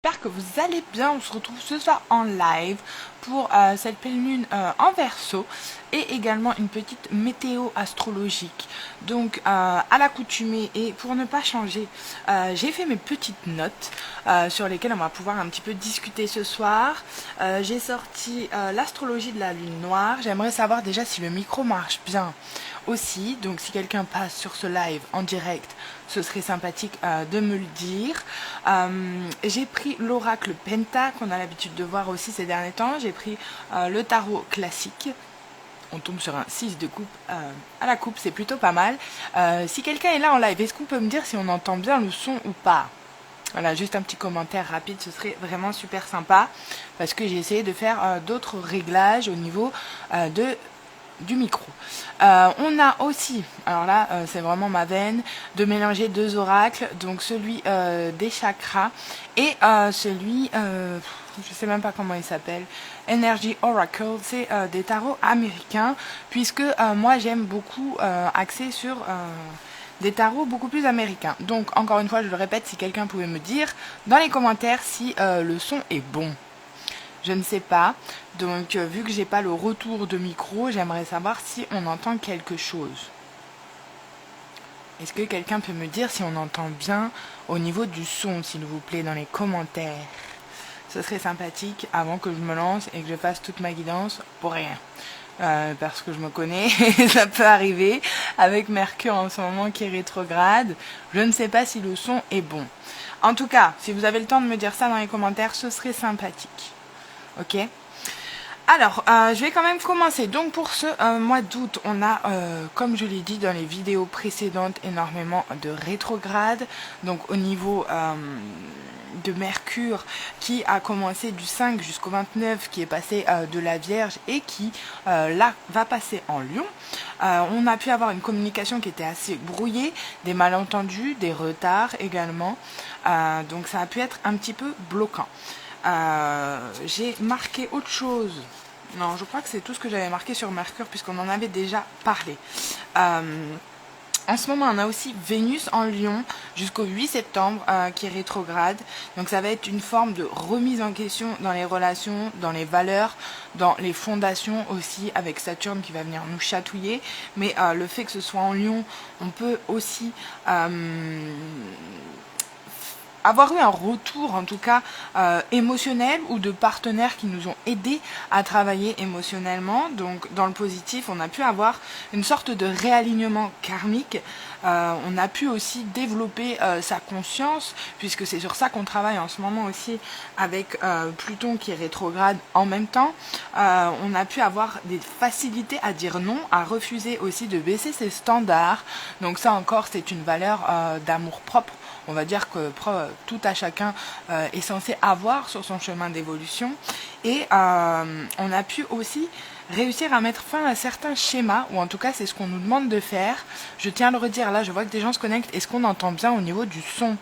J'espère que vous allez bien. On se retrouve ce soir en live pour cette pleine lune en Verseau et également une petite météo astrologique. Donc à l'accoutumée et pour ne pas changer, j'ai fait mes petites notes sur lesquelles on va pouvoir un petit peu discuter ce soir. J'ai sorti l'astrologie de la lune noire. J'aimerais savoir déjà si le micro marche bien aussi. Donc si quelqu'un passe sur ce live en direct, ce serait sympathique de me le dire. J'ai pris l'oracle Penta qu'on a l'habitude de voir aussi ces derniers temps. J'ai pris le tarot classique. On tombe sur un 6 de coupe à la coupe, c'est plutôt pas mal. Si quelqu'un est là en live, est-ce qu'on peut me dire si on entend bien le son ou pas? Voilà, juste un petit commentaire rapide, ce serait vraiment super sympa. Parce que j'ai essayé de faire d'autres réglages au niveau du micro. On a aussi, alors là c'est vraiment ma veine, de mélanger deux oracles, donc celui des chakras et celui, je sais même pas comment il s'appelle, Energy Oracle, c'est des tarots américains, puisque moi j'aime beaucoup axer sur des tarots beaucoup plus américains. Donc encore une fois je le répète, si quelqu'un pouvait me dire dans les commentaires si le son est bon. Je ne sais pas, donc vu que j'ai pas le retour de micro, j'aimerais savoir si on entend quelque chose. Est-ce que quelqu'un peut me dire si on entend bien au niveau du son, s'il vous plaît, dans les commentaires? Ce serait sympathique avant que je me lance et que je fasse toute ma guidance pour rien. Parce que je me connais, ça peut arriver, avec Mercure en ce moment qui est rétrograde, je ne sais pas si le son est bon. En tout cas, si vous avez le temps de me dire ça dans les commentaires, ce serait sympathique. Ok. Alors, je vais quand même commencer. Donc pour ce mois d'août, on a, comme je l'ai dit dans les vidéos précédentes, énormément de rétrogrades. Donc au niveau de Mercure, qui a commencé du 5 jusqu'au 29, qui est passé de la Vierge et qui, là, va passer en Lion. On a pu avoir une communication qui était assez brouillée, des malentendus, des retards également. Donc ça a pu être un petit peu bloquant. J'ai marqué autre chose. Non, je crois que c'est tout ce que j'avais marqué sur Mercure puisqu'on en avait déjà parlé. En ce moment, on a aussi Vénus en Lion jusqu'au 8 septembre qui est rétrograde. Donc ça va être une forme de remise en question dans les relations, dans les valeurs, dans les fondations aussi, avec Saturne qui va venir nous chatouiller. Mais le fait que ce soit en Lion, on peut aussi avoir eu un retour en tout cas émotionnel ou de partenaires qui nous ont aidés à travailler émotionnellement. Donc dans le positif, on a pu avoir une sorte de réalignement karmique. On a pu aussi développer sa conscience, puisque c'est sur ça qu'on travaille en ce moment aussi avec Pluton qui est rétrograde en même temps. On a pu avoir des facilités à dire non, à refuser aussi de baisser ses standards. Donc ça encore, c'est une valeur d'amour propre. On va dire que tout à chacun est censé avoir sur son chemin d'évolution. Et on a pu aussi réussir à mettre fin à certains schémas, ou en tout cas c'est ce qu'on nous demande de faire. Je tiens à le redire, là je vois que des gens se connectent. Est-ce qu'on entend bien au niveau du son?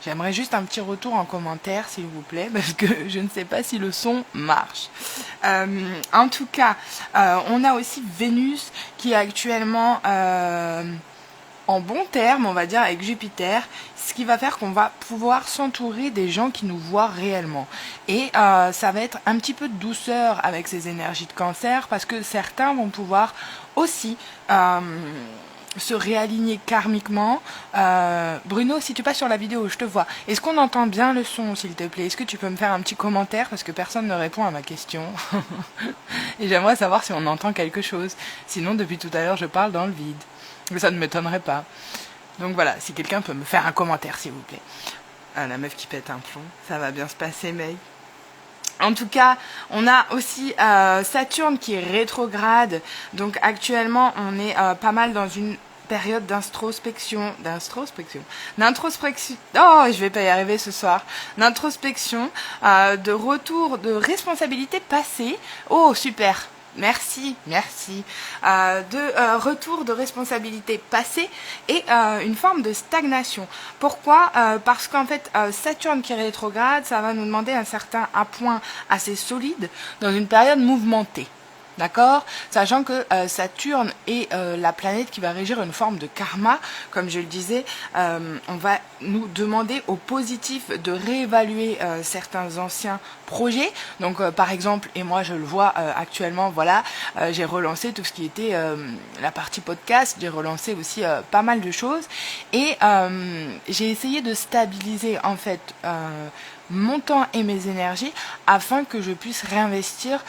J'aimerais juste un petit retour en commentaire s'il vous plaît, parce que je ne sais pas si le son marche. En tout cas, on a aussi Vénus qui est actuellement en bon terme, on va dire, avec Jupiter, ce qui va faire qu'on va pouvoir s'entourer des gens qui nous voient réellement. Et ça va être un petit peu de douceur avec ces énergies de Cancer, parce que certains vont pouvoir aussi se réaligner karmiquement. Bruno, si tu passes sur la vidéo, je te vois. Est-ce qu'on entend bien le son, s'il te plaît? Est-ce que tu peux me faire un petit commentaire, parce que personne ne répond à ma question. Et j'aimerais savoir si on entend quelque chose. Sinon, depuis tout à l'heure, je parle dans le vide. Mais ça ne m'étonnerait pas. Donc voilà, si quelqu'un peut me faire un commentaire, s'il vous plaît. Ah, la meuf qui pète un plomb. Ça va bien se passer, May. En tout cas, on a aussi Saturne qui est rétrograde. Donc actuellement, on est pas mal dans une période d'introspection. Oh, je vais pas y arriver ce soir. D'introspection, de retour de responsabilités passées. Oh, super. Merci. De retour de responsabilité passée et une forme de stagnation. Pourquoi? Parce qu'en fait, Saturne qui est rétrograde, ça va nous demander un certain appoint assez solide dans une période mouvementée. D'accord? Sachant que Saturne est la planète qui va régir une forme de karma, comme je le disais, on va nous demander au positif de réévaluer certains anciens projets. Donc par exemple, et moi je le vois actuellement, voilà, j'ai relancé tout ce qui était la partie podcast, j'ai relancé aussi pas mal de choses, et j'ai essayé de stabiliser en fait mon temps et mes énergies afin que je puisse réinvestir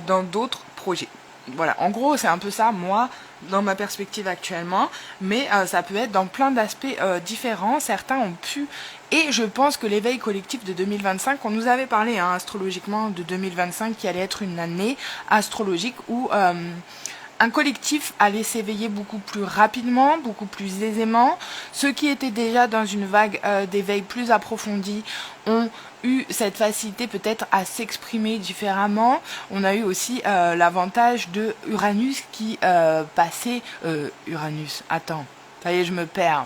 dans d'autres projets. Voilà, en gros c'est un peu ça moi dans ma perspective actuellement, mais ça peut être dans plein d'aspects différents. Certains ont pu, et je pense que l'éveil collectif de 2025, on nous avait parlé astrologiquement de 2025 qui allait être une année astrologique où un collectif allait s'éveiller beaucoup plus rapidement, beaucoup plus aisément. Ceux qui étaient déjà dans une vague d'éveil plus approfondie ont eu cette facilité peut-être à s'exprimer différemment. On a eu aussi l'avantage de Uranus qui passait... Uranus, attends, ça y est, je me perds.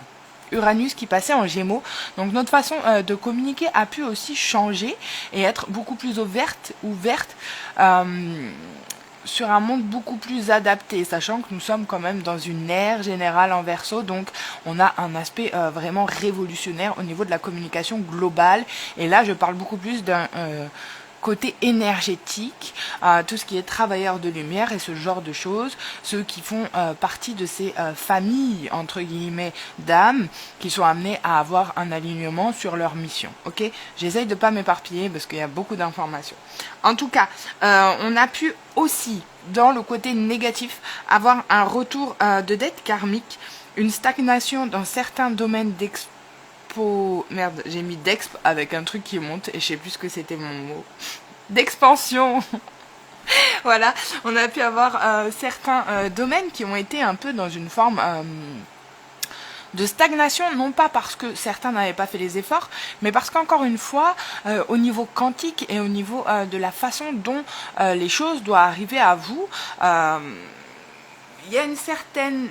Uranus qui passait en Gémeaux. Donc notre façon de communiquer a pu aussi changer et être beaucoup plus ouverte sur un monde beaucoup plus adapté, sachant que nous sommes quand même dans une ère générale en Verseau, donc on a un aspect vraiment révolutionnaire au niveau de la communication globale. Et là, je parle beaucoup plus d'un côté énergétique, tout ce qui est travailleurs de lumière et ce genre de choses, ceux qui font partie de ces familles, entre guillemets, d'âmes, qui sont amenés à avoir un alignement sur leur mission. Ok, j'essaye de pas m'éparpiller parce qu'il y a beaucoup d'informations. En tout cas, on a pu aussi, dans le côté négatif, avoir un retour de dette karmique, une stagnation dans certains domaines Merde, j'ai mis d'exp avec un truc qui monte et je sais plus ce que c'était mon mot. D'expansion. Voilà, on a pu avoir certains domaines qui ont été un peu dans une forme de stagnation, non pas parce que certains n'avaient pas fait les efforts, mais parce qu'encore une fois, au niveau quantique et au niveau de la façon dont les choses doivent arriver à vous, il y a une certaine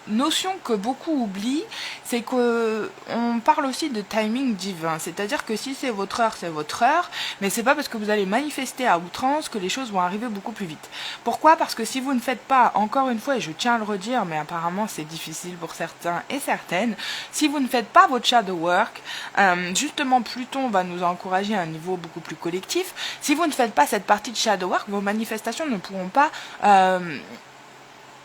notion que beaucoup oublient, c'est que on parle aussi de timing divin, c'est-à-dire que si c'est votre heure, mais c'est pas parce que vous allez manifester à outrance que les choses vont arriver beaucoup plus vite. Pourquoi? Parce que si vous ne faites pas, encore une fois, et je tiens à le redire, mais apparemment c'est difficile pour certains et certaines, si vous ne faites pas votre shadow work, justement Pluton va nous encourager à un niveau beaucoup plus collectif. Si vous ne faites pas cette partie de shadow work, vos manifestations ne pourront pas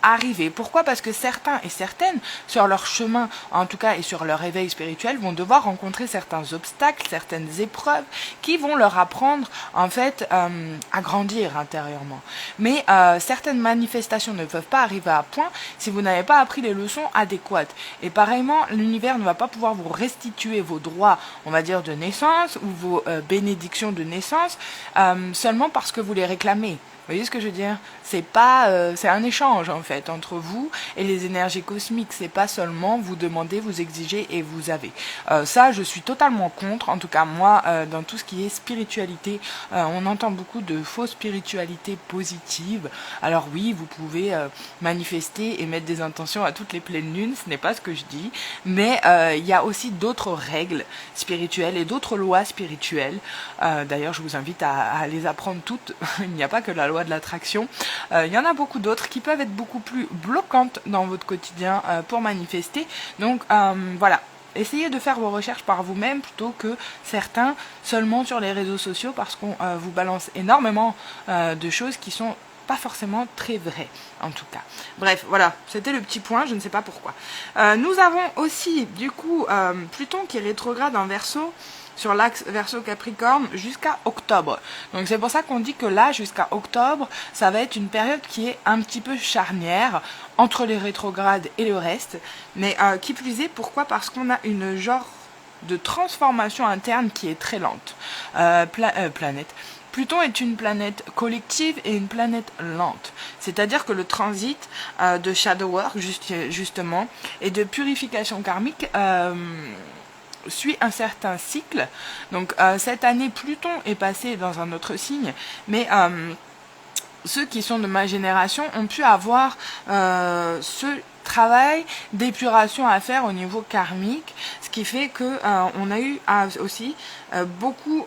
arriver. Pourquoi? Parce que certains et certaines, sur leur chemin, en tout cas, et sur leur éveil spirituel, vont devoir rencontrer certains obstacles, certaines épreuves qui vont leur apprendre, en fait, à grandir intérieurement. Mais certaines manifestations ne peuvent pas arriver à point si vous n'avez pas appris les leçons adéquates. Et pareillement, l'univers ne va pas pouvoir vous restituer vos droits, on va dire, de naissance ou vos bénédictions de naissance seulement parce que vous les réclamez. Vous voyez ce que je veux dire? C'est pas, c'est un échange en fait entre vous et les énergies cosmiques. C'est pas seulement vous demandez, vous exigez et vous avez. Ça, je suis totalement contre. En tout cas, moi, dans tout ce qui est spiritualité, on entend beaucoup de fausses spiritualités positives. Alors oui, vous pouvez manifester et mettre des intentions à toutes les pleines lunes. Ce n'est pas ce que je dis, mais il y a aussi d'autres règles spirituelles et d'autres lois spirituelles. D'ailleurs, je vous invite à les apprendre toutes. Il n'y a pas que la loi de l'attraction. Il y en a beaucoup d'autres qui peuvent être beaucoup plus bloquantes dans votre quotidien pour manifester. Donc voilà, essayez de faire vos recherches par vous-même plutôt que certains seulement sur les réseaux sociaux parce qu'on vous balance énormément de choses qui sont pas forcément très vraies en tout cas. Bref, voilà, c'était le petit point, je ne sais pas pourquoi. Nous avons aussi du coup Pluton qui est rétrograde en Verseau sur l'axe Verseau-Capricorne jusqu'à octobre. Donc c'est pour ça qu'on dit que là, jusqu'à octobre, ça va être une période qui est un petit peu charnière entre les rétrogrades et le reste. Mais qui plus est, pourquoi? Parce qu'on a une genre de transformation interne qui est très lente. Planète. Pluton est une planète collective et une planète lente. C'est-à-dire que le transit de shadow work, justement, et de purification karmique suit un certain cycle. Donc cette année, Pluton est passé dans un autre signe, mais ceux qui sont de ma génération ont pu avoir ce travail d'épuration à faire au niveau karmique, ce qui fait que on a eu aussi beaucoup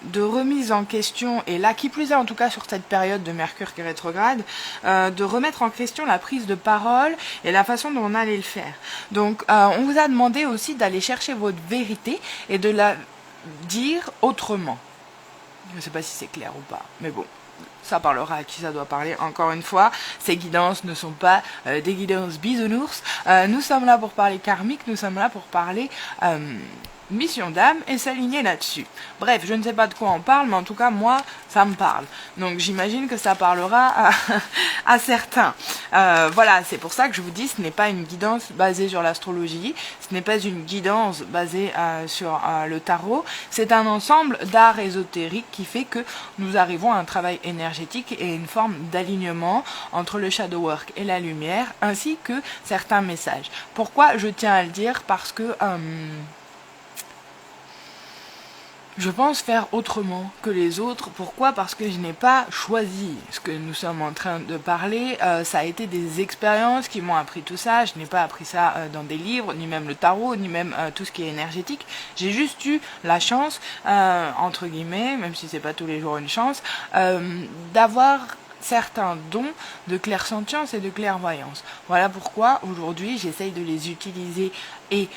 de remise en question, et là qui plus est en tout cas sur cette période de Mercure qui est rétrograde, de remettre en question la prise de parole et la façon dont on allait le faire. Donc on vous a demandé aussi d'aller chercher votre vérité et de la dire autrement. Je ne sais pas si c'est clair ou pas, mais bon. Ça parlera à qui ça doit parler. Encore une fois, ces guidances ne sont pas des guidances bisounours. Nous sommes là pour parler karmique, nous sommes là pour parler mission d'âme et s'aligner là-dessus. Bref, je ne sais pas de quoi on parle, mais en tout cas, moi, ça me parle. Donc, j'imagine que ça parlera à certains. Voilà, c'est pour ça que je vous dis, ce n'est pas une guidance basée sur l'astrologie, ce n'est pas une guidance basée sur le tarot, c'est un ensemble d'arts ésotériques qui fait que nous arrivons à un travail énergétique et une forme d'alignement entre le shadow work et la lumière, ainsi que certains messages. Pourquoi je tiens à le dire? Parce que je pense faire autrement que les autres. Pourquoi? Parce que je n'ai pas choisi ce que nous sommes en train de parler. Ça a été des expériences qui m'ont appris tout ça. Je n'ai pas appris ça dans des livres, ni même le tarot, ni même tout ce qui est énergétique. J'ai juste eu la chance, entre guillemets, même si c'est pas tous les jours une chance, d'avoir certains dons de clairsentience et de clairvoyance. Voilà pourquoi aujourd'hui j'essaye de les utiliser et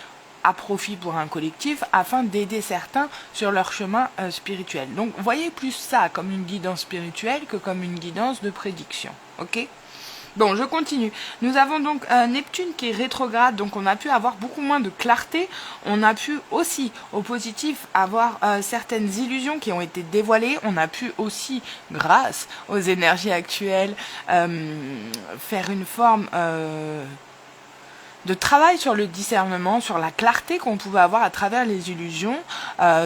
à profit pour un collectif afin d'aider certains sur leur chemin spirituel. Donc voyez plus ça comme une guidance spirituelle que comme une guidance de prédiction. Ok? Bon, je continue. Nous avons donc Neptune qui est rétrograde, donc on a pu avoir beaucoup moins de clarté. On a pu aussi, au positif, avoir certaines illusions qui ont été dévoilées. On a pu aussi, grâce aux énergies actuelles, faire une forme de travail sur le discernement, sur la clarté qu'on pouvait avoir à travers les illusions.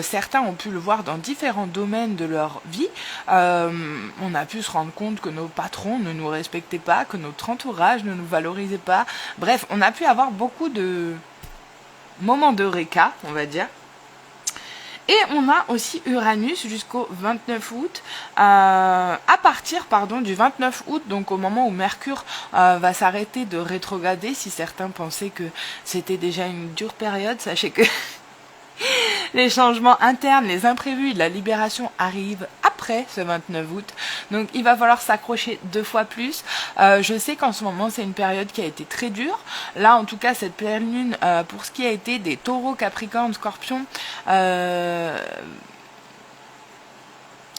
Certains ont pu le voir dans différents domaines de leur vie. On a pu se rendre compte que nos patrons ne nous respectaient pas, que notre entourage ne nous valorisait pas. Bref, on a pu avoir beaucoup de moments d'eureka, on va dire. Et on a aussi Uranus jusqu'au 29 août, à partir du 29 août, donc au moment où Mercure va s'arrêter de rétrograder. Si certains pensaient que c'était déjà une dure période, sachez que les changements internes, les imprévus, la libération arrivent après ce 29 août. Donc il va falloir s'accrocher 2 fois plus. Je sais qu'en ce moment c'est une période qui a été très dure. Là en tout cas cette pleine lune, pour ce qui a été des taureaux, capricornes, scorpions,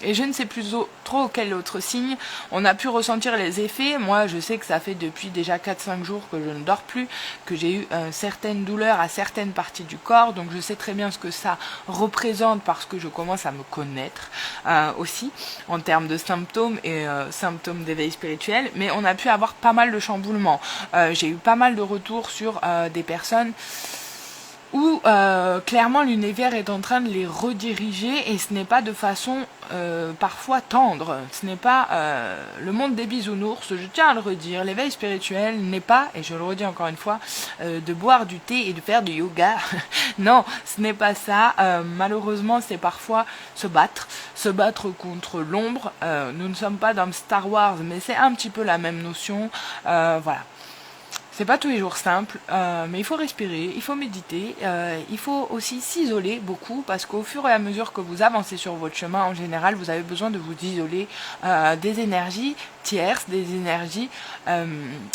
et je ne sais plus trop quel autre signe, on a pu ressentir les effets. Moi, je sais que ça fait depuis déjà 4-5 jours que je ne dors plus, que j'ai eu certaines douleurs à certaines parties du corps, donc je sais très bien ce que ça représente parce que je commence à me connaître aussi, en termes de symptômes et symptômes d'éveil spirituel, mais on a pu avoir pas mal de chamboulements. J'ai eu pas mal de retours sur des personnes où clairement l'univers est en train de les rediriger, et ce n'est pas de façon parfois tendre, ce n'est pas le monde des bisounours, je tiens à le redire, l'éveil spirituel n'est pas, et je le redis encore une fois, de boire du thé et de faire du yoga, non, ce n'est pas ça, malheureusement c'est parfois se battre contre l'ombre. Nous ne sommes pas dans Star Wars, mais c'est un petit peu la même notion, voilà. C'est pas tous les jours simple, mais il faut respirer, il faut méditer, il faut aussi s'isoler beaucoup, parce qu'au fur et à mesure que vous avancez sur votre chemin, en général, vous avez besoin de vous isoler des énergies tierces, des énergies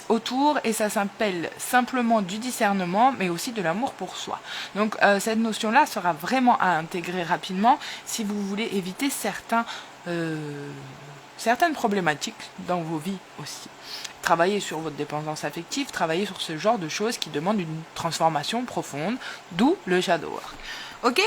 autour, et ça s'appelle simplement du discernement, mais aussi de l'amour pour soi. Donc cette notion-là sera vraiment à intégrer rapidement si vous voulez éviter certaines problématiques dans vos vies aussi. Travailler sur votre dépendance affective, travailler sur ce genre de choses qui demandent une transformation profonde, d'où le shadow work. Ok?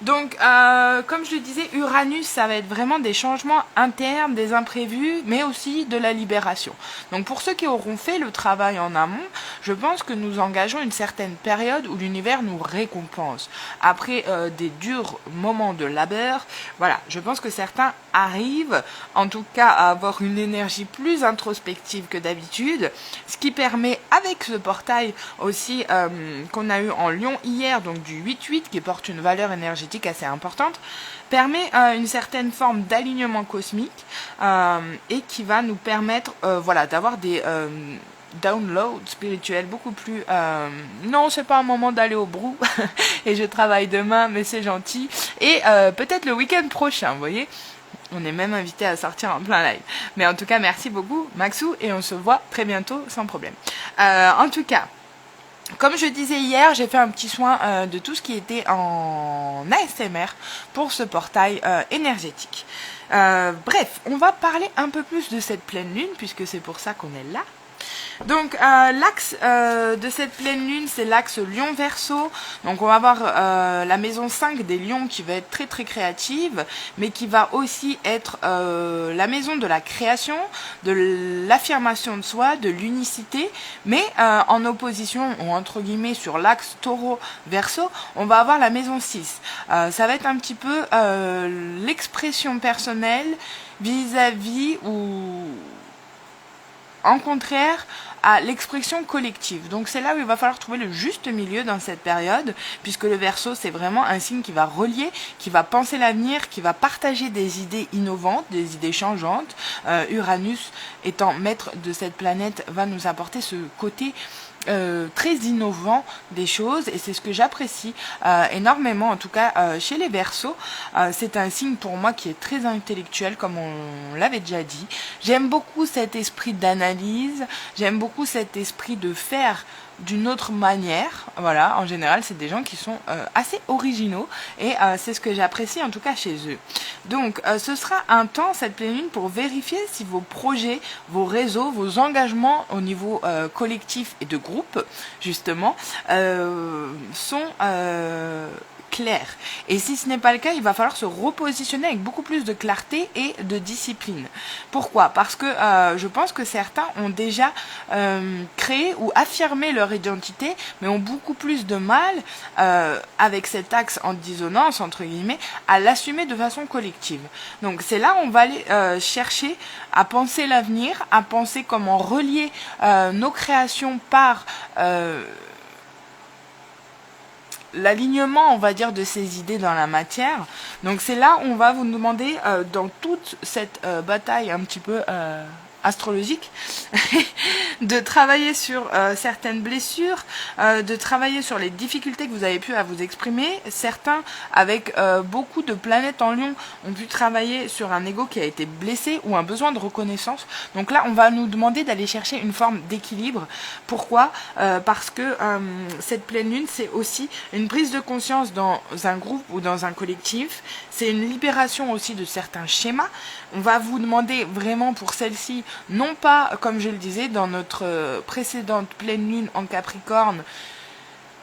Donc, comme je le disais, Uranus, ça va être vraiment des changements internes, des imprévus, mais aussi de la libération. Donc, pour ceux qui auront fait le travail en amont, je pense que nous engageons une certaine période où l'univers nous récompense. Après des durs moments de labeur, voilà, je pense que certains arrivent, en tout cas, à avoir une énergie plus introspective que d'habitude, ce qui permet, avec ce portail aussi qu'on a eu en Lion hier, donc du 8-8, qui porte une valeur énergétique assez importante, permet une certaine forme d'alignement cosmique et qui va nous permettre voilà, d'avoir download spirituel beaucoup plus... non, c'est pas un moment d'aller au brou et je travaille demain, mais c'est gentil. Et peut-être le week-end prochain, vous voyez. On est même invité à sortir en plein live. Mais en tout cas, merci beaucoup Maxou et on se voit très bientôt sans problème. En tout cas, comme je disais hier, j'ai fait un petit soin de tout ce qui était en ASMR pour ce portail énergétique. Bref, on va parler un peu plus de cette pleine lune puisque c'est pour ça qu'on est là. Donc l'axe de cette pleine lune, c'est l'axe Lion Verseau. Donc on va avoir la maison 5 des lions qui va être très très créative, mais qui va aussi être la maison de la création, de l'affirmation de soi, de l'unicité, mais en opposition ou entre guillemets sur l'axe Taureau Verseau, on va avoir la maison 6. Ça va être un petit peu l'expression personnelle vis-à-vis ou en contraire à l'expression collective. Donc c'est là où il va falloir trouver le juste milieu dans cette période, puisque le Verseau c'est vraiment un signe qui va relier, qui va penser l'avenir, qui va partager des idées innovantes, des idées changeantes. Uranus étant maître de cette planète va nous apporter ce côté très innovant des choses et c'est ce que j'apprécie énormément en tout cas chez les Verseaux. C'est un signe pour moi qui est très intellectuel comme on l'avait déjà dit. J'aime beaucoup cet esprit d'analyse, j'aime beaucoup cet esprit de faire d'une autre manière. Voilà, en général c'est des gens qui sont assez originaux et c'est ce que j'apprécie en tout cas chez eux. Donc ce sera un temps cette pleine lune pour vérifier si vos projets, vos réseaux, vos engagements au niveau collectif et de groupe justement sont clair. Et si ce n'est pas le cas, il va falloir se repositionner avec beaucoup plus de clarté et de discipline. Pourquoi? Parce que je pense que certains ont déjà créé ou affirmé leur identité, mais ont beaucoup plus de mal avec cet axe en dissonance, entre guillemets, à l'assumer de façon collective. Donc c'est là où on va aller chercher à penser l'avenir, à penser comment relier nos créations par l'alignement, on va dire, de ces idées dans la matière. Donc c'est là où on va vous demander, dans toute cette bataille un petit peu astrologique, de travailler sur certaines blessures, de travailler sur les difficultés que vous avez pu à vous exprimer. Certains, avec beaucoup de planètes en lion, ont pu travailler sur un ego qui a été blessé ou un besoin de reconnaissance. Donc là, on va nous demander d'aller chercher une forme d'équilibre. Pourquoi? Parce que cette pleine lune, c'est aussi une prise de conscience dans un groupe ou dans un collectif. C'est une libération aussi de certains schémas. On va vous demander vraiment pour celle-ci, non pas, comme je le disais, dans notre précédente pleine lune en Capricorne,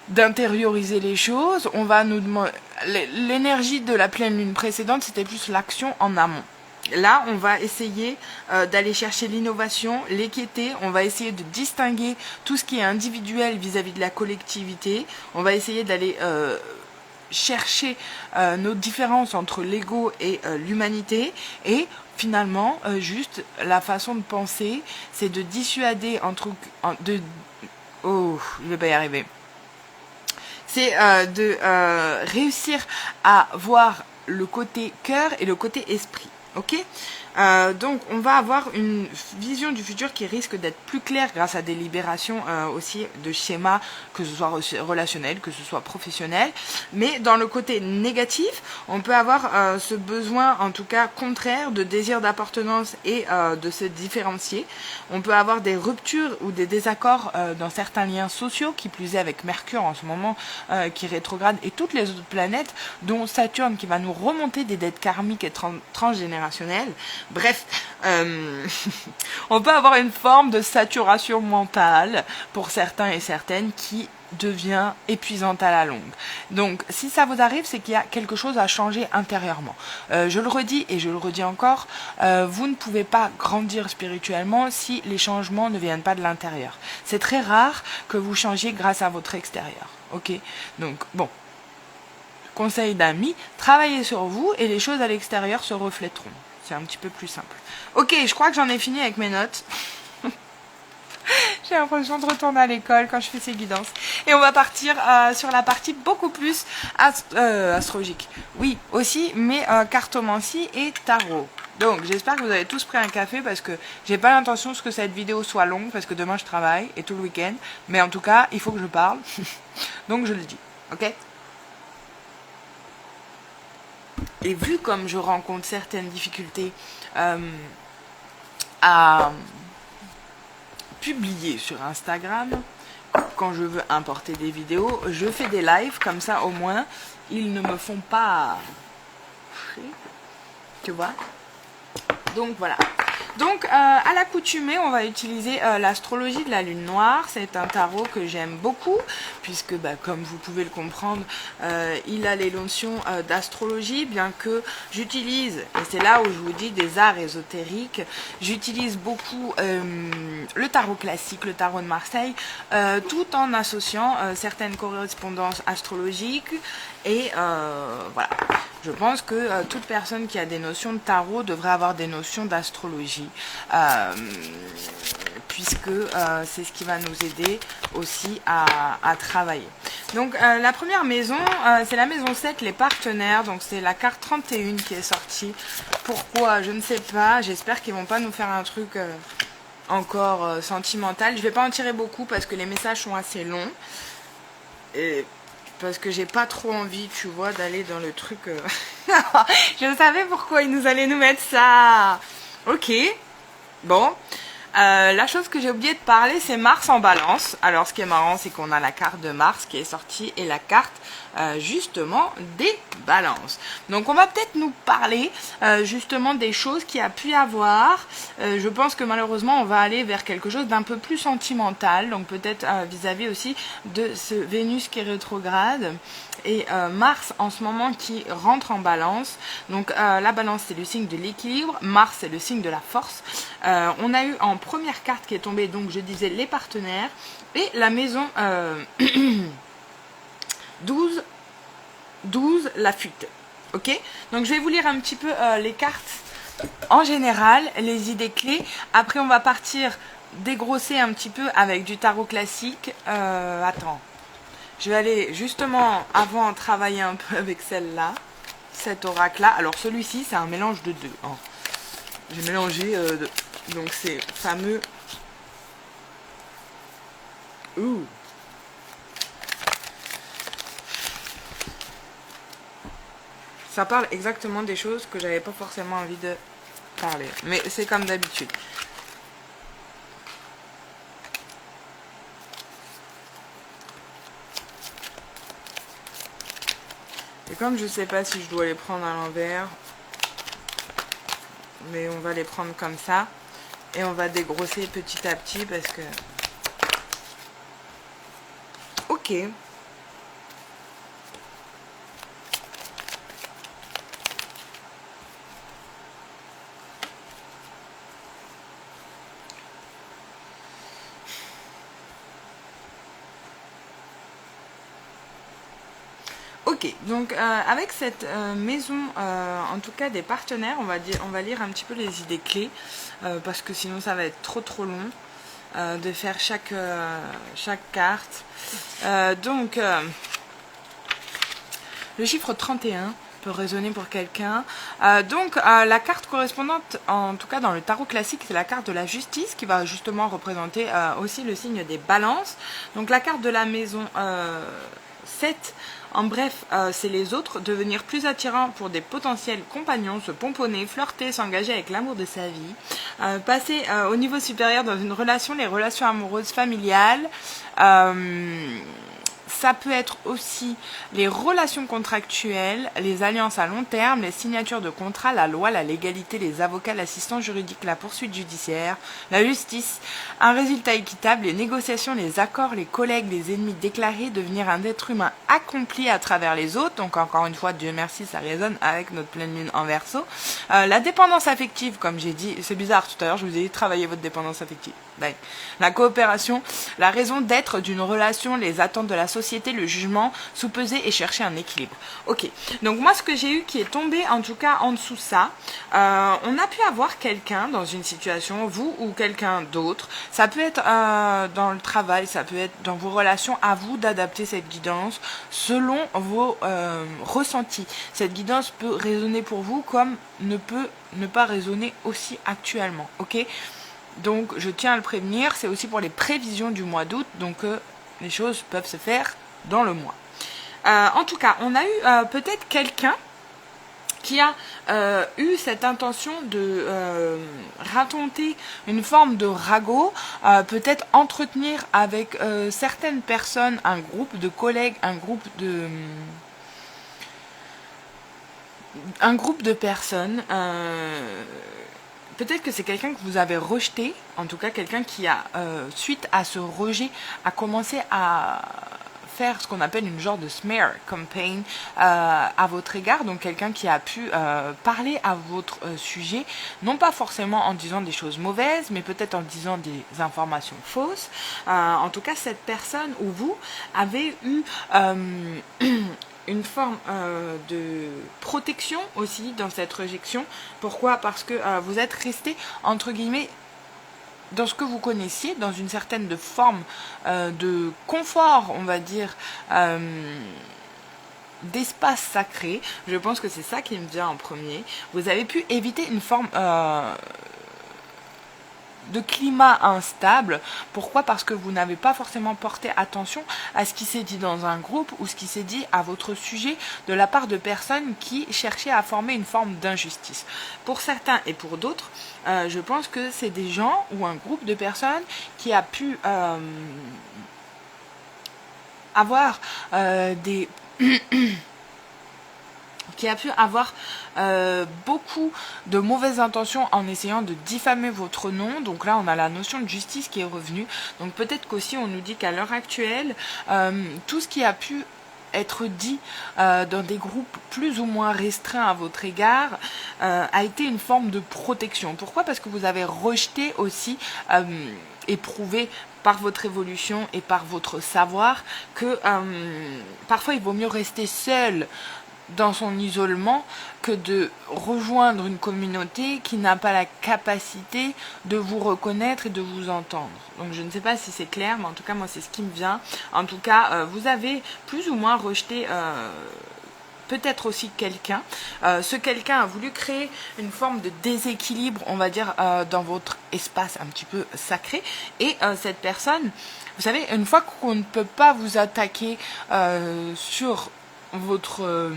d'intérioriser les choses. On va nous demander... L'énergie de la pleine lune précédente, c'était plus l'action en amont. Là, on va essayer d'aller chercher l'innovation, l'équité. On va essayer de distinguer tout ce qui est individuel vis-à-vis de la collectivité. On va essayer d'aller... chercher nos différences entre l'ego et l'humanité et finalement juste la façon de penser, c'est de dissuader oh, je vais pas y arriver, c'est de réussir à voir le côté cœur et le côté esprit. Ok, donc on va avoir une vision du futur qui risque d'être plus claire grâce à des libérations aussi de schémas, que ce soit relationnel, que ce soit professionnel. Mais dans le côté négatif, on peut avoir ce besoin, en tout cas contraire, de désir d'appartenance et de se différencier. On peut avoir des ruptures ou des désaccords dans certains liens sociaux, qui plus est avec Mercure en ce moment, qui rétrograde, et toutes les autres planètes, dont Saturne qui va nous remonter des dettes karmiques et transgénérationnelles. Bref, on peut avoir une forme de saturation mentale pour certains et certaines qui devient épuisante à la longue. Donc si ça vous arrive, c'est qu'il y a quelque chose à changer intérieurement. Je le redis et je le redis encore, vous ne pouvez pas grandir spirituellement si les changements ne viennent pas de l'intérieur. C'est très rare que vous changiez grâce à votre extérieur. Ok, donc bon, conseil d'amis, travaillez sur vous et les choses à l'extérieur se reflèteront. C'est un petit peu plus simple. Ok, je crois que j'en ai fini avec mes notes. J'ai l'impression de retourner à l'école quand je fais ces guidances. Et on va partir sur la partie beaucoup plus astrologique. Oui, aussi, mais cartomancie et tarot. Donc j'espère que vous avez tous pris un café parce que j'ai pas l'intention que cette vidéo soit longue parce que demain je travaille et tout le week-end. Mais en tout cas, il faut que je parle. Donc je le dis, ok? Et vu comme je rencontre certaines difficultés à publier sur Instagram, quand je veux importer des vidéos, je fais des lives, comme ça au moins, ils ne me font pas... Tu vois? Donc voilà. Donc à l'accoutumée, on va utiliser l'astrologie de la lune noire. C'est un tarot que j'aime beaucoup puisque comme vous pouvez le comprendre, il a les notions d'astrologie, bien que j'utilise, et c'est là où je vous dis des arts ésotériques, j'utilise beaucoup le tarot classique, le tarot de Marseille, tout en associant certaines correspondances astrologiques et voilà. Je pense que toute personne qui a des notions de tarot devrait avoir des notions d'astrologie, puisque c'est ce qui va nous aider aussi à travailler. Donc la première maison, c'est la maison 7, les partenaires, donc c'est la carte 31 qui est sortie. Pourquoi? Je ne sais pas, j'espère qu'ils vont pas nous faire un truc encore sentimental. Je vais pas en tirer beaucoup parce que les messages sont assez longs. Et... parce que j'ai pas trop envie, tu vois, d'aller dans le truc... Je savais pourquoi ils nous allaient nous mettre ça. Ok. Bon. La chose que j'ai oublié de parler, c'est Mars en balance. Alors, ce qui est marrant, c'est qu'on a la carte de Mars qui est sortie et la carte, justement, des balances. Donc, on va peut-être nous parler, justement, des choses qu'il y a pu y avoir. Je pense que, malheureusement, on va aller vers quelque chose d'un peu plus sentimental. Donc, peut-être vis-à-vis aussi de ce Vénus qui est rétrograde. Et Mars en ce moment qui rentre en balance. Donc la balance c'est le signe de l'équilibre, Mars c'est le signe de la force. On a eu en première carte qui est tombée, donc je disais les partenaires, et la maison 12, la fuite. Ok, donc je vais vous lire un petit peu les cartes en général, les idées clés. Après on va partir dégrosser un petit peu avec du tarot classique. Attends. Je vais aller justement avant travailler un peu avec celle-là, cet oracle-là. Alors celui-ci, c'est un mélange de deux. Hein. J'ai mélangé donc ces fameux... Ouh. Ça parle exactement des choses que j'avais pas forcément envie de parler. Mais c'est comme d'habitude. Et comme je sais pas si je dois les prendre à l'envers, mais on va les prendre comme ça. Et on va dégrosser petit à petit parce que... Ok. Ok, donc avec cette maison, en tout cas des partenaires, on va lire un petit peu les idées clés, parce que sinon ça va être trop long de faire chaque carte. Donc, le chiffre 31 peut résonner pour quelqu'un. Donc, la carte correspondante, en tout cas dans le tarot classique, c'est la carte de la justice qui va justement représenter aussi le signe des balances. Donc, la carte de la maison 7, en bref, c'est les autres, devenir plus attirant pour des potentiels compagnons, se pomponner, flirter, s'engager avec l'amour de sa vie, passer au niveau supérieur dans une relation, les relations amoureuses, familiales, ça peut être aussi les relations contractuelles, les alliances à long terme, les signatures de contrats, la loi, la légalité, les avocats, l'assistance juridique, la poursuite judiciaire, la justice, un résultat équitable, les négociations, les accords, les collègues, les ennemis déclarés, devenir un être humain accompli à travers les autres. Donc encore une fois, Dieu merci, ça résonne avec notre pleine lune en Verseau. La dépendance affective, comme j'ai dit, c'est bizarre tout à l'heure, je vous ai dit travailler votre dépendance affective. La coopération, la raison d'être d'une relation, les attentes de la société, le jugement, sous-peser et chercher un équilibre. Ok, donc moi ce que j'ai eu qui est tombé en tout cas en dessous ça, on a pu avoir quelqu'un dans une situation, vous ou quelqu'un d'autre, ça peut être dans le travail, ça peut être dans vos relations, à vous d'adapter cette guidance selon vos ressentis. Cette guidance peut résonner pour vous comme ne peut ne pas résonner aussi actuellement, ok? Donc je tiens à le prévenir, c'est aussi pour les prévisions du mois d'août, donc les choses peuvent se faire dans le mois. En tout cas, on a eu peut-être quelqu'un qui a eu cette intention de raconter une forme de ragot, peut-être entretenir avec certaines personnes, un groupe de collègues, un groupe de personnes. Peut-être que c'est quelqu'un que vous avez rejeté, en tout cas quelqu'un qui a, suite à ce rejet, a commencé à faire ce qu'on appelle une genre de smear campaign à votre égard, donc quelqu'un qui a pu parler à votre sujet, non pas forcément en disant des choses mauvaises, mais peut-être en disant des informations fausses. En tout cas, cette personne ou vous avez eu une forme de protection aussi dans cette réjection. Pourquoi? Parce que vous êtes resté, entre guillemets, dans ce que vous connaissiez, dans une certaine forme de confort, on va dire, d'espace sacré. Je pense que c'est ça qui me vient en premier. Vous avez pu éviter une forme de climat instable. Pourquoi? Parce que vous n'avez pas forcément porté attention à ce qui s'est dit dans un groupe ou ce qui s'est dit à votre sujet de la part de personnes qui cherchaient à former une forme d'injustice. Pour certains et pour d'autres, je pense que c'est des gens ou un groupe de personnes qui a pu avoir des... qui a pu avoir beaucoup de mauvaises intentions en essayant de diffamer votre nom. Donc là, on a la notion de justice qui est revenue. Donc peut-être qu'aussi, on nous dit qu'à l'heure actuelle, tout ce qui a pu être dit dans des groupes plus ou moins restreints à votre égard a été une forme de protection. Pourquoi? Parce que vous avez rejeté aussi, éprouvé par votre évolution et par votre savoir que parfois il vaut mieux rester seul dans son isolement que de rejoindre une communauté qui n'a pas la capacité de vous reconnaître et de vous entendre. Donc je ne sais pas si c'est clair, mais en tout cas moi c'est ce qui me vient. En tout cas vous avez plus ou moins rejeté peut-être aussi quelqu'un. Ce quelqu'un a voulu créer une forme de déséquilibre, on va dire, dans votre espace un petit peu sacré. Et cette personne, vous savez, une fois qu'on ne peut pas vous attaquer sur votre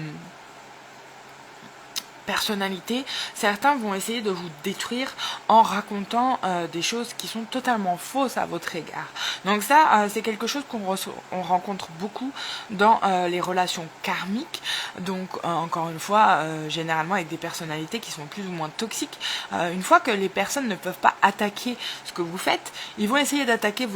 personnalité, certains vont essayer de vous détruire en racontant des choses qui sont totalement fausses à votre égard. Donc ça, c'est quelque chose qu'on rencontre beaucoup dans les relations karmiques. Donc encore une fois, généralement avec des personnalités qui sont plus ou moins toxiques. Une fois que les personnes ne peuvent pas attaquer ce que vous faites, ils vont essayer d'attaquer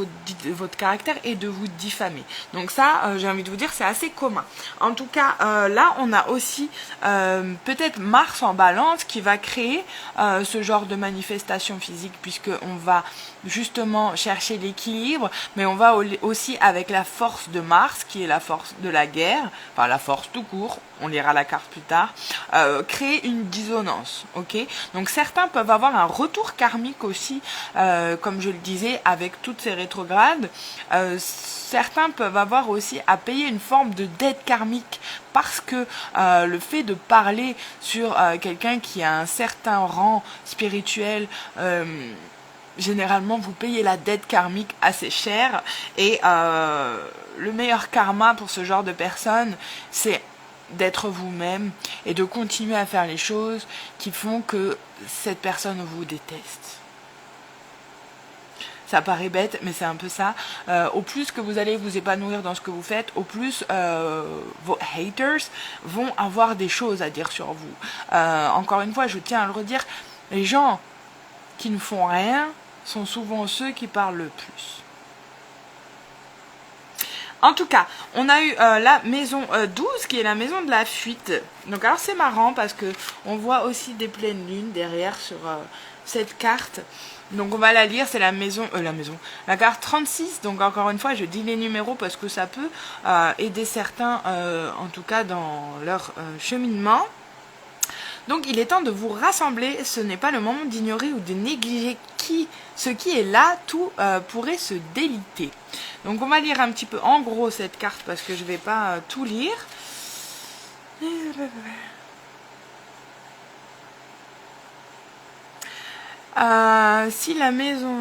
votre caractère et de vous diffamer. Donc ça, j'ai envie de vous dire, c'est assez commun. En tout cas, là, on a aussi peut-être Mars en balance qui va créer ce genre de manifestation physique, puisqu'on va justement chercher l'équilibre, mais on va aussi avec la force de Mars, qui est la force de la guerre, enfin la force tout court, on lira la carte plus tard, créer une dissonance, ok? Donc certains peuvent avoir un retour karmique aussi, comme je le disais, avec toutes ces rétrogrades. Certains peuvent avoir aussi à payer une forme de dette karmique parce que le fait de parler sur quelqu'un qui a un certain rang spirituel, généralement vous payez la dette karmique assez cher. Et le meilleur karma pour ce genre de personnes, c'est d'être vous-même et de continuer à faire les choses qui font que cette personne vous déteste. Ça paraît bête, mais c'est un peu ça. Au plus que vous allez vous épanouir dans ce que vous faites, au plus vos haters vont avoir des choses à dire sur vous. Encore une fois, je tiens à le redire, les gens qui ne font rien sont souvent ceux qui parlent le plus. En tout cas, on a eu la maison 12 qui est la maison de la fuite. Donc alors c'est marrant parce que on voit aussi des pleines lunes derrière sur cette carte. Donc on va la lire, c'est la carte 36. Donc encore une fois, je dis les numéros parce que ça peut aider certains, en tout cas dans leur cheminement. Donc il est temps de vous rassembler, ce n'est pas le moment d'ignorer ou de négliger ce qui est là, tout pourrait se déliter. Donc on va lire un petit peu en gros cette carte parce que je ne vais pas tout lire. Si la maison...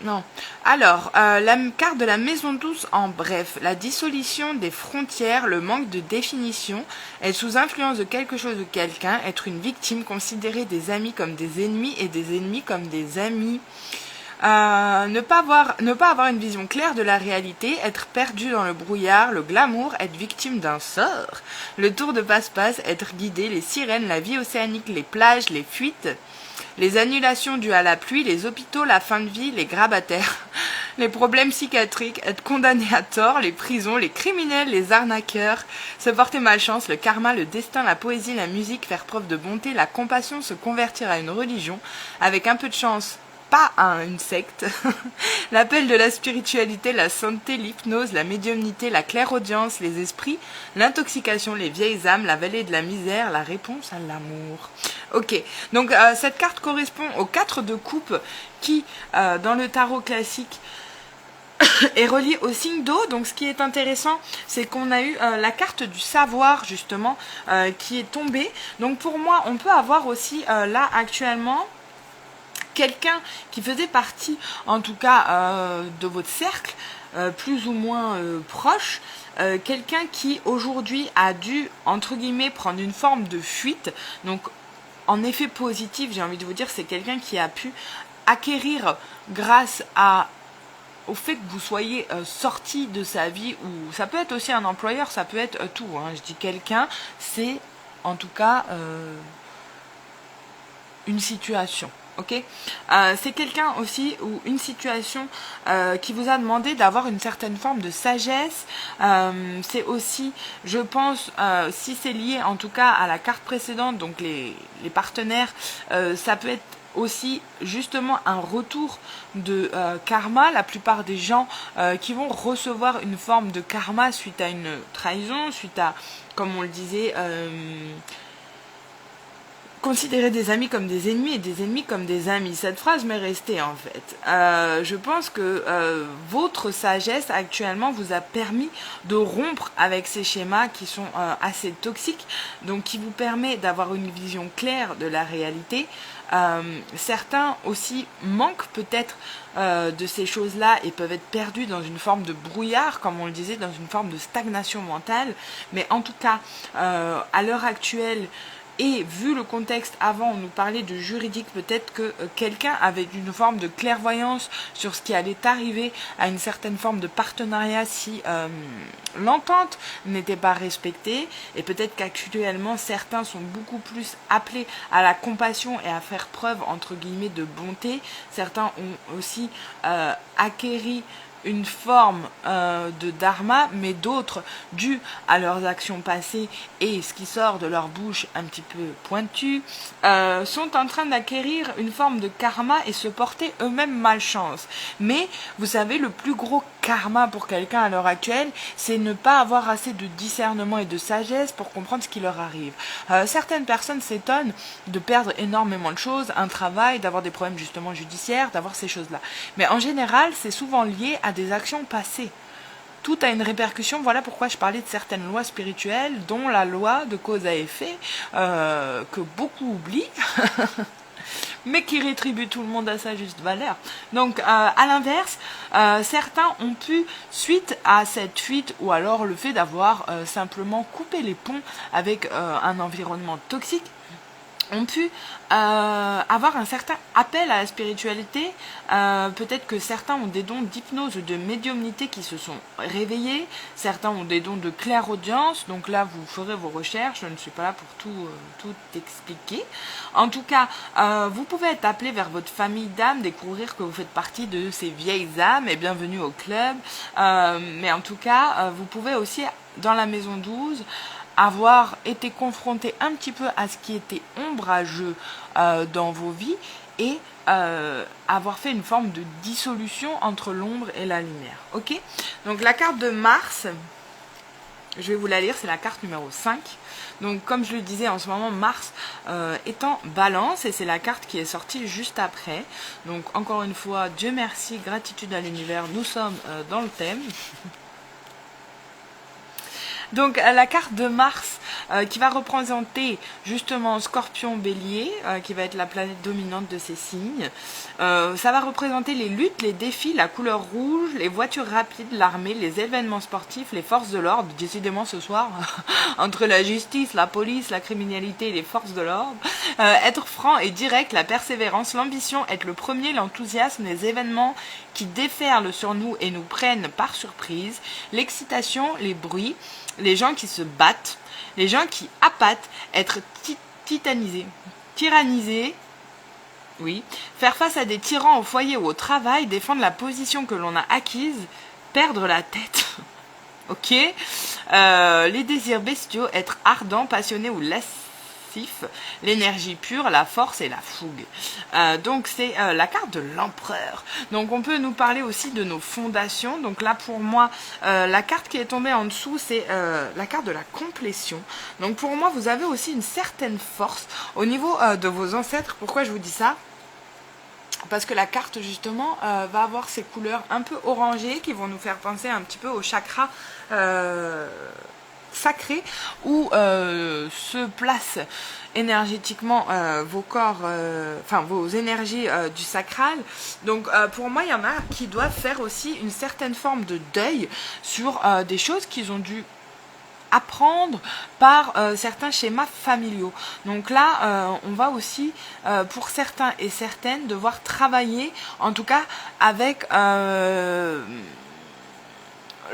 Non. Alors, la carte de la maison douce en bref, la dissolution des frontières, le manque de définition, être sous influence de quelque chose ou quelqu'un, être une victime, considérer des amis comme des ennemis et des ennemis comme des amis. Ne pas avoir une vision claire de la réalité, être perdu dans le brouillard, le glamour, être victime d'un sort, le tour de passe-passe, être guidé, les sirènes, la vie océanique, les plages, les fuites, les annulations dues à la pluie, les hôpitaux, la fin de vie, les grabataires, les problèmes psychiatriques, être condamné à tort, les prisons, les criminels, les arnaqueurs, se porter malchance, le karma, le destin, la poésie, la musique, faire preuve de bonté, la compassion, se convertir à une religion, avec un peu de chance, pas à une secte, l'appel de la spiritualité, la sainteté, l'hypnose, la médiumnité, la clairaudience, les esprits, l'intoxication, les vieilles âmes, la vallée de la misère, la réponse à l'amour. Ok, donc cette carte correspond aux 4 de coupe qui, dans le tarot classique, est relié au signe d'eau. Donc ce qui est intéressant, c'est qu'on a eu la carte du savoir justement qui est tombée. Donc pour moi, on peut avoir aussi là actuellement quelqu'un qui faisait partie, en tout cas, de votre cercle, plus ou moins proche, quelqu'un qui aujourd'hui a dû, entre guillemets, prendre une forme de fuite. Donc, en effet positif, j'ai envie de vous dire, c'est quelqu'un qui a pu acquérir grâce au fait que vous soyez sorti de sa vie, ou ça peut être aussi un employeur, ça peut être tout. Hein. Je dis quelqu'un, c'est en tout cas une situation. Ok, c'est quelqu'un aussi ou une situation qui vous a demandé d'avoir une certaine forme de sagesse. C'est aussi, je pense, si c'est lié en tout cas à la carte précédente, donc les partenaires, ça peut être aussi justement un retour de karma. La plupart des gens qui vont recevoir une forme de karma suite à une trahison, suite à, comme on le disait, considérer des amis comme des ennemis et des ennemis comme des amis. Cette phrase m'est restée en fait. Je pense que votre sagesse actuellement vous a permis de rompre avec ces schémas qui sont assez toxiques, donc qui vous permet d'avoir une vision claire de la réalité. Certains aussi manquent peut-être de ces choses-là et peuvent être perdus dans une forme de brouillard, comme on le disait, dans une forme de stagnation mentale. Mais en tout cas, à l'heure actuelle, et vu le contexte avant, on nous parlait de juridique, peut-être que quelqu'un avait une forme de clairvoyance sur ce qui allait arriver à une certaine forme de partenariat si l'entente n'était pas respectée. Et peut-être qu'actuellement, certains sont beaucoup plus appelés à la compassion et à faire preuve, entre guillemets, de bonté. Certains ont aussi acquéri une forme de dharma, mais d'autres, dû à leurs actions passées et ce qui sort de leur bouche un petit peu pointu, sont en train d'acquérir une forme de karma et se porter eux-mêmes malchance. Mais vous savez, le plus gros karma pour quelqu'un à l'heure actuelle, c'est ne pas avoir assez de discernement et de sagesse pour comprendre ce qui leur arrive. Certaines personnes s'étonnent de perdre énormément de choses, un travail, d'avoir des problèmes justement judiciaires, d'avoir ces choses-là. Mais en général, c'est souvent lié à des actions passées. Tout a une répercussion, voilà pourquoi je parlais de certaines lois spirituelles, dont la loi de cause à effet, que beaucoup oublient, mais qui rétribue tout le monde à sa juste valeur. Donc, à l'inverse, certains ont pu, suite à cette fuite, ou alors le fait d'avoir simplement coupé les ponts avec un environnement toxique, ont pu avoir un certain appel à la spiritualité. Peut-être que certains ont des dons d'hypnose ou de médiumnité qui se sont réveillés. Certains ont des dons de clairaudience. Donc là, vous ferez vos recherches. Je ne suis pas là pour tout expliquer. En tout cas, vous pouvez être appelé vers votre famille d'âmes, découvrir que vous faites partie de ces vieilles âmes et bienvenue au club. Mais en tout cas, vous pouvez aussi, dans la maison 12, avoir été confronté un petit peu à ce qui était ombrageux dans vos vies et avoir fait une forme de dissolution entre l'ombre et la lumière. Ok? Donc la carte de Mars, je vais vous la lire, c'est la carte numéro 5. Donc comme je le disais, en ce moment, Mars est en balance et c'est la carte qui est sortie juste après. Donc encore une fois, Dieu merci, gratitude à l'univers, nous sommes dans le thème. Donc la carte de Mars qui va représenter justement Scorpion Bélier, qui va être la planète dominante de ces signes. Ça va représenter les luttes, les défis, la couleur rouge, les voitures rapides, l'armée, les événements sportifs, les forces de l'ordre. Décidément ce soir, entre la justice, la police, la criminalité et les forces de l'ordre. Être franc et direct, la persévérance, l'ambition, être le premier, l'enthousiasme, les événements qui déferlent sur nous et nous prennent par surprise, l'excitation, les bruits, les gens qui se battent, les gens qui appâtent, être tyrannisé, oui, faire face à des tyrans au foyer ou au travail, défendre la position que l'on a acquise, perdre la tête, ok, les désirs bestiaux, être ardent, passionné ou lascif, l'énergie pure, la force et la fougue. Donc c'est la carte de l'empereur. Donc on peut nous parler aussi de nos fondations. Donc là pour moi, la carte qui est tombée en dessous, c'est la carte de la complétion. Donc pour moi, vous avez aussi une certaine force au niveau de vos ancêtres. Pourquoi je vous dis ça ? Parce que la carte justement va avoir ces couleurs un peu orangées qui vont nous faire penser un petit peu au chakra sacré où se placent énergétiquement vos corps, enfin vos énergies du sacral. Donc pour moi, il y en a qui doivent faire aussi une certaine forme de deuil sur des choses qu'ils ont dû apprendre par certains schémas familiaux. Donc là, on va aussi, pour certains et certaines, devoir travailler, en tout cas avec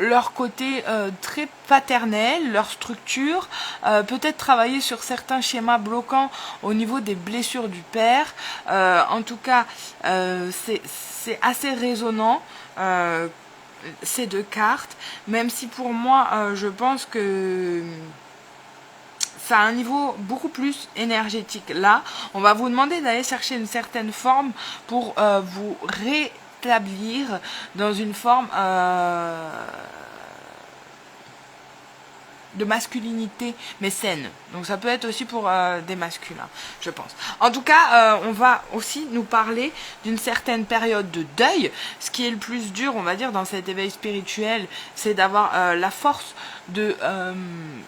leur côté très paternel, leur structure, peut-être travailler sur certains schémas bloquants au niveau des blessures du père. En tout cas, c'est assez résonnant. Ces deux cartes, même si pour moi je pense que ça a un niveau beaucoup plus énergétique. Là, on va vous demander d'aller chercher une certaine forme pour vous rétablir dans une forme de masculinité, mais saine. Donc ça peut être aussi pour des masculins, je pense. En tout cas, on va aussi nous parler d'une certaine période de deuil. Ce qui est le plus dur, on va dire, dans cet éveil spirituel, c'est d'avoir la force de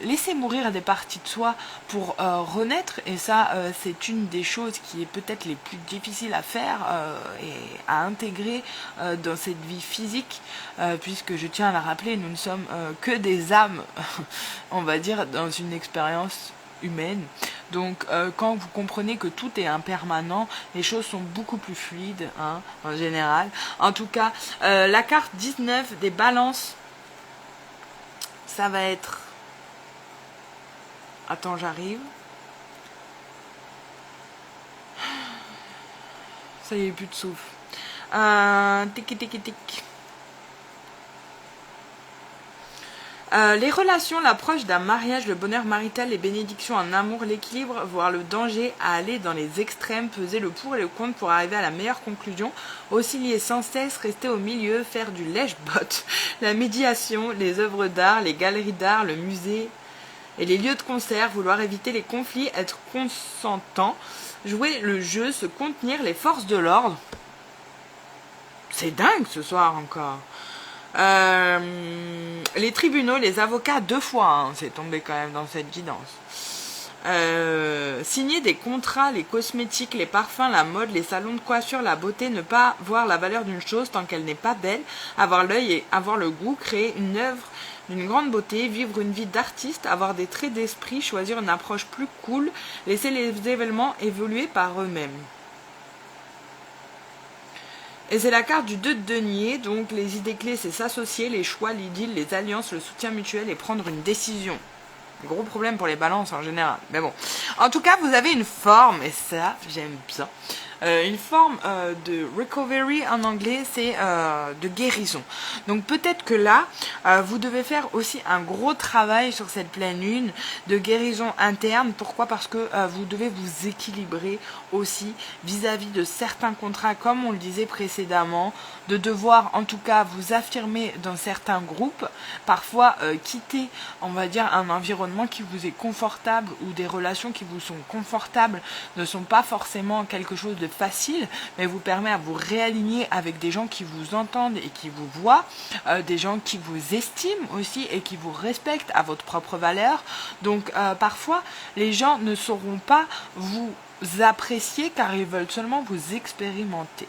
laisser mourir des parties de soi pour renaître. Et ça, c'est une des choses qui est peut-être les plus difficiles à faire et à intégrer dans cette vie physique, puisque je tiens à la rappeler, nous ne sommes que des âmes, on va dire, dans une expérience humaine. Donc quand vous comprenez que tout est impermanent, les choses sont beaucoup plus fluides, hein, en général. En tout cas, la carte 19 des balances, ça va être... Attends, j'arrive. Ça y est, plus de souffle. Tic, tic, tic. Les relations, l'approche d'un mariage, le bonheur marital, les bénédictions en amour, l'équilibre, voire le danger à aller dans les extrêmes, peser le pour et le contre pour arriver à la meilleure conclusion, osciller sans cesse, rester au milieu, faire du lèche-botte, la médiation, les œuvres d'art, les galeries d'art, le musée et les lieux de concert, vouloir éviter les conflits, être consentant, jouer le jeu, se contenir, les forces de l'ordre. C'est dingue ce soir encore. Les tribunaux, les avocats 2 fois, hein, c'est tombé quand même dans cette guidance. signer des contrats, les cosmétiques, les parfums, la mode, les salons de coiffure, la beauté, ne pas voir la valeur d'une chose tant qu'elle n'est pas belle, avoir l'œil et avoir le goût, créer une œuvre d'une grande beauté, vivre une vie d'artiste, avoir des traits d'esprit, choisir une approche plus cool, laisser les événements évoluer par eux-mêmes. Et c'est la carte du 2 de denier, donc les idées clés c'est s'associer, les choix, l'idylle, les alliances, le soutien mutuel et prendre une décision. Gros problème pour les balances en général, mais bon. En tout cas, vous avez une forme, et ça, j'aime bien. Une forme de recovery en anglais, c'est de guérison. Donc peut-être que là, vous devez faire aussi un gros travail sur cette pleine lune de guérison interne. Pourquoi? Parce que vous devez vous équilibrer aussi vis-à-vis de certains contrats, comme on le disait précédemment, de devoir en tout cas vous affirmer dans certains groupes, parfois quitter, on va dire, un environnement qui vous est confortable ou des relations qui vous sont confortables ne sont pas forcément quelque chose de facile, mais vous permet à vous réaligner avec des gens qui vous entendent et qui vous voient, des gens qui vous estiment aussi et qui vous respectent à votre propre valeur. Donc parfois les gens ne sauront pas vous apprécier car ils veulent seulement vous expérimenter.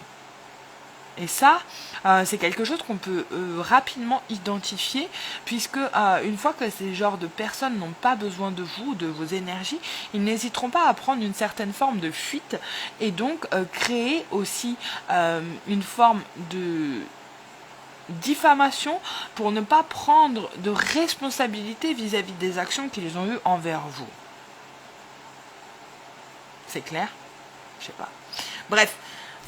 Et ça, c'est quelque chose qu'on peut rapidement identifier, puisque une fois que ces genres de personnes n'ont pas besoin de vous, de vos énergies, ils n'hésiteront pas à prendre une certaine forme de fuite et donc créer aussi une forme de diffamation pour ne pas prendre de responsabilité vis-à-vis des actions qu'ils ont eues envers vous. C'est clair? Je sais pas. Bref.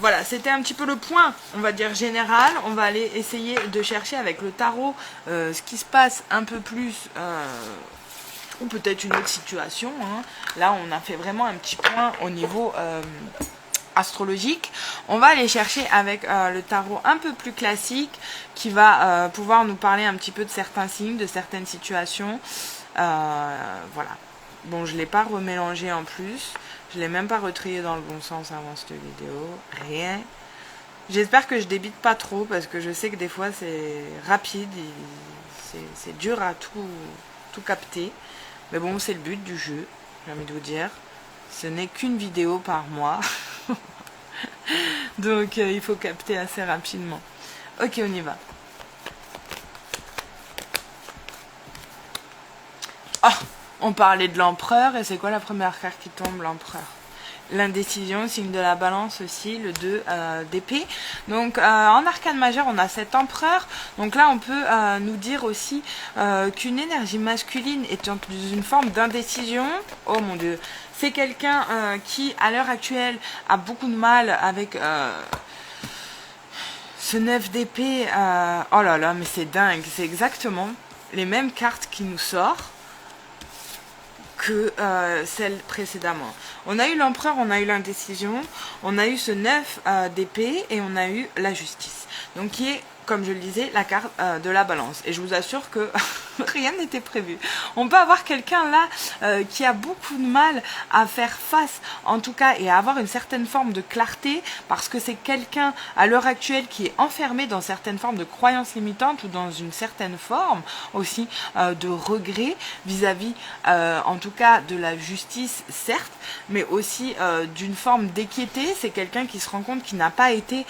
Voilà, c'était un petit peu le point, on va dire général. On va aller essayer de chercher avec le tarot ce qui se passe un peu plus, ou peut-être une autre situation. Hein. Là, on a fait vraiment un petit point au niveau astrologique. On va aller chercher avec le tarot un peu plus classique qui va pouvoir nous parler un petit peu de certains signes, de certaines situations. Voilà. Bon, je ne l'ai pas remélangé en plus. Je ne l'ai même pas retrié dans le bon sens avant cette vidéo. Rien. J'espère que je débite pas trop parce que je sais que des fois c'est rapide. C'est dur à tout capter. Mais bon, c'est le but du jeu. J'ai envie de vous dire. Ce n'est qu'une vidéo par mois. Donc il faut capter assez rapidement. Ok, on y va. Oh, on parlait de l'empereur, et c'est quoi la première carte qui tombe? L'empereur. L'indécision, signe de la balance aussi, le 2 d'épée. Donc en arcane majeur, on a cet empereur. Donc là, on peut nous dire aussi qu'une énergie masculine est dans une forme d'indécision. Oh mon Dieu, c'est quelqu'un qui, à l'heure actuelle, a beaucoup de mal avec ce 9 d'épée. Oh là là, mais c'est dingue. C'est exactement les mêmes cartes qui nous sortent que celle précédemment. On a eu l'empereur, on a eu l'indécision, on a eu ce 9 d'épée et on a eu la justice. Donc qui est, comme je le disais, la carte de la balance. Et je vous assure que rien n'était prévu. On peut avoir quelqu'un là qui a beaucoup de mal à faire face, en tout cas, et à avoir une certaine forme de clarté, parce que c'est quelqu'un à l'heure actuelle qui est enfermé dans certaines formes de croyances limitantes ou dans une certaine forme aussi de regret vis-à-vis, en tout cas, de la justice, certes, mais aussi d'une forme d'équité. C'est quelqu'un qui se rend compte qu'il n'a pas été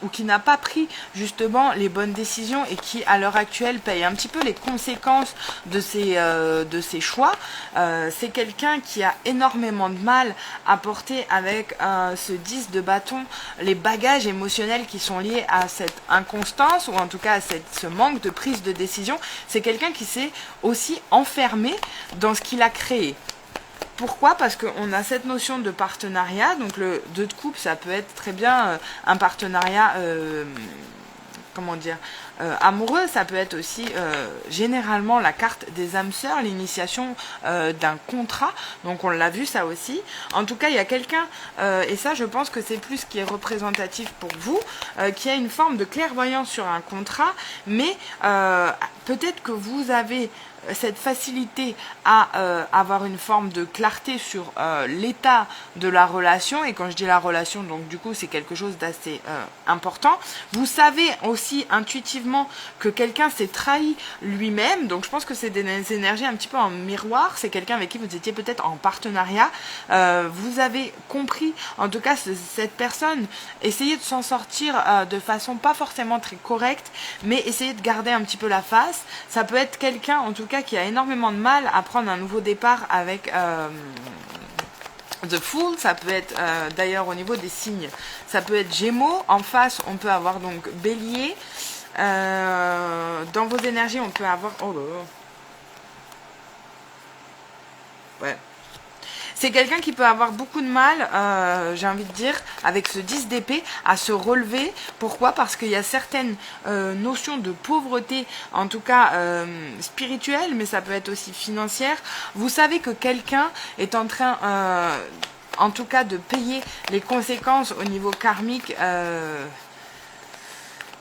ou qui n'a pas pris justement les bonnes décisions et qui à l'heure actuelle paye un petit peu les conséquences de ses choix. C'est quelqu'un qui a énormément de mal à porter avec ce 10 de bâton les bagages émotionnels qui sont liés à cette inconstance ou en tout cas à ce manque de prise de décision. C'est quelqu'un qui s'est aussi enfermé dans ce qu'il a créé. Pourquoi? Parce qu'on a cette notion de partenariat. Donc le 2 de coupe, ça peut être très bien un partenariat comment dire, amoureux. Ça peut être aussi généralement la carte des âmes sœurs, l'initiation d'un contrat. Donc on l'a vu ça aussi. En tout cas, il y a quelqu'un, et ça je pense que c'est plus ce qui est représentatif pour vous, qui a une forme de clairvoyance sur un contrat, mais peut-être que vous avez cette facilité à avoir une forme de clarté sur l'état de la relation. Et quand je dis la relation, donc du coup c'est quelque chose d'assez important. Vous savez aussi intuitivement que quelqu'un s'est trahi lui-même, donc je pense que c'est des énergies un petit peu en miroir. C'est quelqu'un avec qui vous étiez peut-être en partenariat, vous avez compris, en tout cas cette personne essayez de s'en sortir de façon pas forcément très correcte, mais essayez de garder un petit peu la face. Ça peut être quelqu'un en tout cas qui a énormément de mal à prendre un nouveau départ avec The Fool. Ça peut être d'ailleurs au niveau des signes, ça peut être Gémeaux. En face on peut avoir donc Bélier. Dans vos énergies on peut avoir, oh là là, ouais, c'est quelqu'un qui peut avoir beaucoup de mal, j'ai envie de dire, avec ce 10 d'épée, à se relever. Pourquoi? Parce qu'il y a certaines notions de pauvreté, en tout cas spirituelle, mais ça peut être aussi financière. Vous savez que quelqu'un est en train, en tout cas, de payer les conséquences au niveau karmique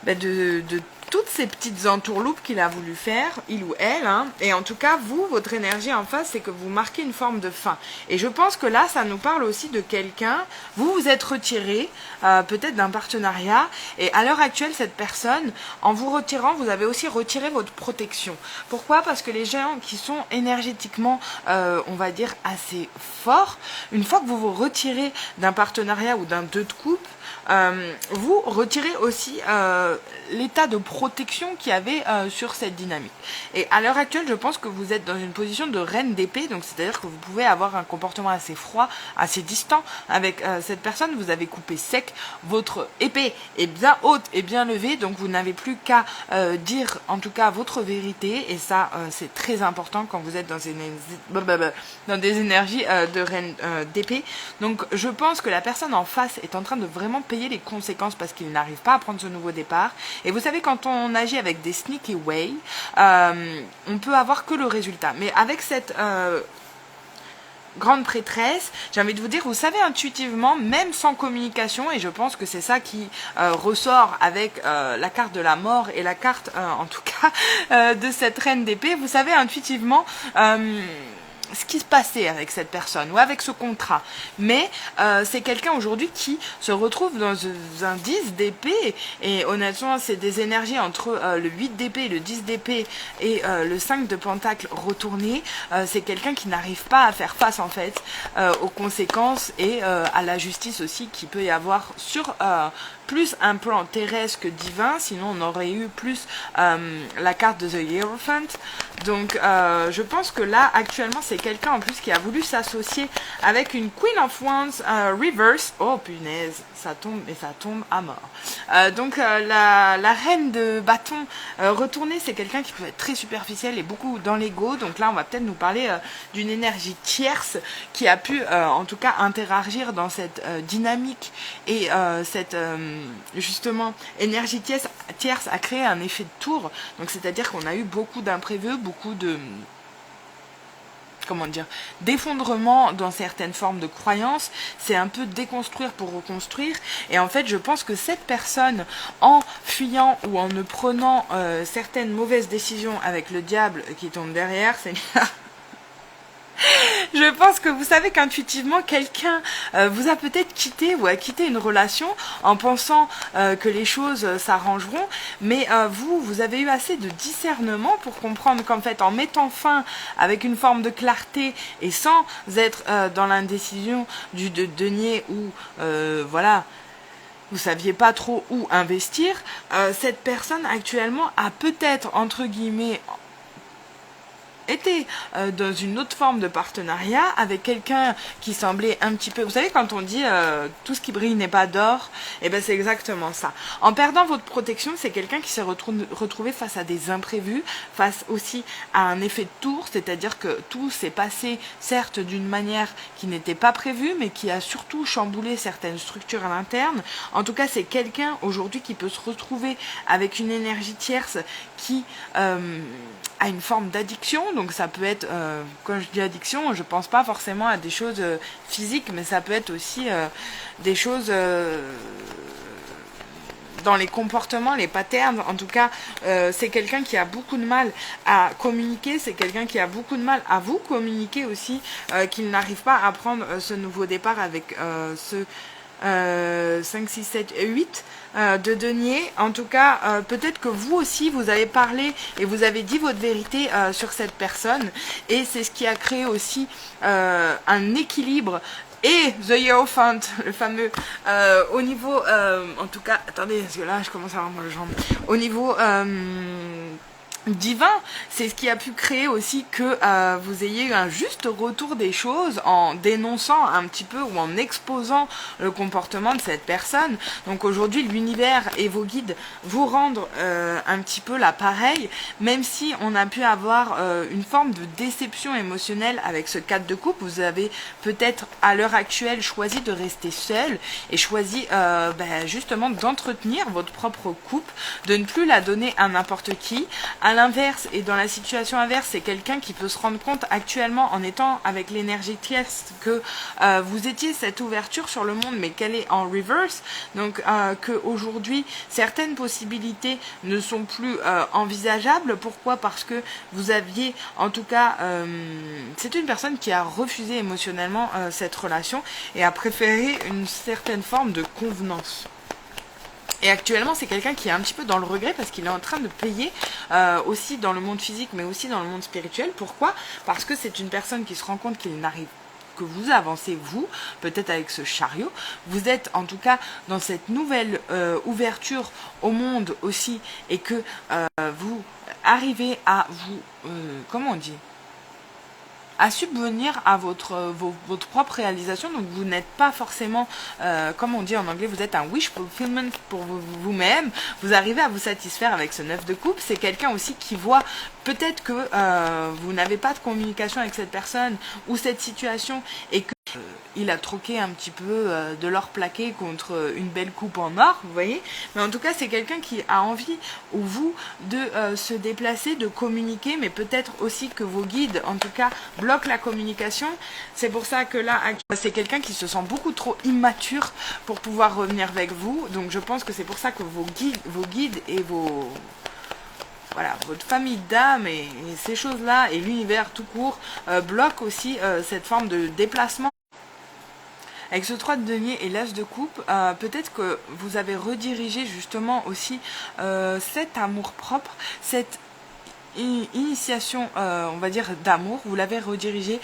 de toutes ces petites entourloupes qu'il a voulu faire, il ou elle, hein. Et en tout cas, vous, votre énergie en face, c'est que vous marquez une forme de fin. Et je pense que là, ça nous parle aussi de quelqu'un, vous vous êtes retiré, peut-être d'un partenariat, et à l'heure actuelle, cette personne, en vous retirant, vous avez aussi retiré votre protection. Pourquoi? Parce que les gens qui sont énergétiquement, on va dire, assez forts, une fois que vous vous retirez d'un partenariat ou d'un deux de couple, vous retirez aussi l'état de protection qu'il y avait sur cette dynamique. Et à l'heure actuelle, je pense que vous êtes dans une position de reine d'épée, donc c'est-à-dire que vous pouvez avoir un comportement assez froid, assez distant avec cette personne. Vous avez coupé sec, votre épée est bien haute et bien levée, donc vous n'avez plus qu'à dire en tout cas votre vérité, et ça c'est très important quand vous êtes dans des énergies de reine d'épée. Donc je pense que la personne en face est en train de vraiment payer les conséquences parce qu'il n'arrive pas à prendre ce nouveau départ. Et vous savez, quand on agit avec des sneaky way, on peut avoir que le résultat. Mais avec cette grande prêtresse, j'ai envie de vous dire, vous savez intuitivement, même sans communication, et je pense que c'est ça qui ressort avec la carte de la mort et la carte, en tout cas, de cette reine d'épée, vous savez intuitivement ce qui se passait avec cette personne ou avec ce contrat. Mais c'est quelqu'un aujourd'hui qui se retrouve dans un 10 d'épée, et honnêtement c'est des énergies entre le 8 d'épée, le 10 d'épée et le 5 de pentacle retourné. C'est quelqu'un qui n'arrive pas à faire face en fait aux conséquences et à la justice aussi qui peut y avoir sur plus un plan terrestre que divin, sinon on aurait eu plus la carte de The Hierophant. Donc je pense que là actuellement c'est quelqu'un en plus qui a voulu s'associer avec une Queen of Wands reverse. Oh punaise, ça tombe, mais ça tombe à mort. Donc la reine de bâton retournée, c'est quelqu'un qui peut être très superficiel et beaucoup dans l'ego. Donc là on va peut-être nous parler d'une énergie tierce qui a pu en tout cas interagir dans cette dynamique, et cette justement énergie tierce a créé un effet de tour. Donc c'est-à-dire qu'on a eu beaucoup d'imprévus, beaucoup de, comment dire, d'effondrement dans certaines formes de croyances. C'est un peu déconstruire pour reconstruire. Et en fait je pense que cette personne, en fuyant ou en ne prenant certaines mauvaises décisions avec le diable qui tombe derrière, c'est je pense que vous savez qu'intuitivement quelqu'un vous a peut-être quitté ou a quitté une relation en pensant que les choses s'arrangeront, mais vous avez eu assez de discernement pour comprendre qu'en fait en mettant fin avec une forme de clarté et sans être dans l'indécision du denier ou voilà, vous saviez pas trop où investir, cette personne actuellement a peut-être entre guillemets était dans une autre forme de partenariat avec quelqu'un qui semblait un petit peu, vous savez quand on dit tout ce qui brille n'est pas d'or, et ben c'est exactement ça. En perdant votre protection, c'est quelqu'un qui s'est retrouvé face à des imprévus, face aussi à un effet de tour, c'est-à-dire que tout s'est passé certes d'une manière qui n'était pas prévue, mais qui a surtout chamboulé certaines structures à l'interne. En tout cas c'est quelqu'un aujourd'hui qui peut se retrouver avec une énergie tierce qui à une forme d'addiction. Donc ça peut être, quand je dis addiction, je pense pas forcément à des choses physiques, mais ça peut être aussi des choses dans les comportements, les patterns. En tout cas, c'est quelqu'un qui a beaucoup de mal à communiquer, c'est quelqu'un qui a beaucoup de mal à vous communiquer aussi, qu'il n'arrive pas à prendre ce nouveau départ avec ce 5, 6, 7, 8 de denier. En tout cas, peut-être que vous aussi, vous avez parlé et vous avez dit votre vérité sur cette personne. Et c'est ce qui a créé aussi un équilibre. Et The Hierophant, le fameux, au niveau, en tout cas, attendez, parce que là, je commence à avoir mal aux jambes. Au niveau divin, c'est ce qui a pu créer aussi que vous ayez eu un juste retour des choses en dénonçant un petit peu ou en exposant le comportement de cette personne. Donc aujourd'hui, l'univers et vos guides vous rendent un petit peu l'appareil, même si on a pu avoir une forme de déception émotionnelle avec ce 4 de coupe. Vous avez peut-être à l'heure actuelle choisi de rester seul et choisi justement d'entretenir votre propre coupe, de ne plus la donner à n'importe qui. À l'inverse, et dans la situation inverse, c'est quelqu'un qui peut se rendre compte actuellement en étant avec l'énergie tierce que vous étiez cette ouverture sur le monde, mais qu'elle est en reverse. Donc qu'aujourd'hui, certaines possibilités ne sont plus envisageables. Pourquoi? Parce que vous aviez, en tout cas, c'est une personne qui a refusé émotionnellement cette relation et a préféré une certaine forme de convenance. Et actuellement, c'est quelqu'un qui est un petit peu dans le regret parce qu'il est en train de payer aussi dans le monde physique, mais aussi dans le monde spirituel. Pourquoi? Parce que c'est une personne qui se rend compte qu'il n'arrive que vous avancez, vous, peut-être avec ce chariot. Vous êtes en tout cas dans cette nouvelle ouverture au monde aussi et que vous arrivez à vous... comment on dit ? À subvenir à votre propre réalisation. Donc vous n'êtes pas forcément, comme on dit en anglais, vous êtes un wish fulfillment pour vous-même. Vous arrivez à vous satisfaire avec ce 9 de coupe. C'est quelqu'un aussi qui voit peut-être que vous n'avez pas de communication avec cette personne ou cette situation et que il a troqué un petit peu de l'or plaqué contre une belle coupe en or, vous voyez. Mais en tout cas, c'est quelqu'un qui a envie, ou vous, de se déplacer, de communiquer, mais peut-être aussi que vos guides, en tout cas, bloquent la communication. C'est pour ça que là, c'est quelqu'un qui se sent beaucoup trop immature pour pouvoir revenir avec vous. Donc je pense que c'est pour ça que vos guides et voilà, votre famille d'âme et ces choses-là, et l'univers tout court, bloquent aussi cette forme de déplacement. Avec ce 3 de denier et l'as de coupe, peut-être que vous avez redirigé justement aussi cet amour propre, cette initiation, on va dire, d'amour, vous l'avez redirigé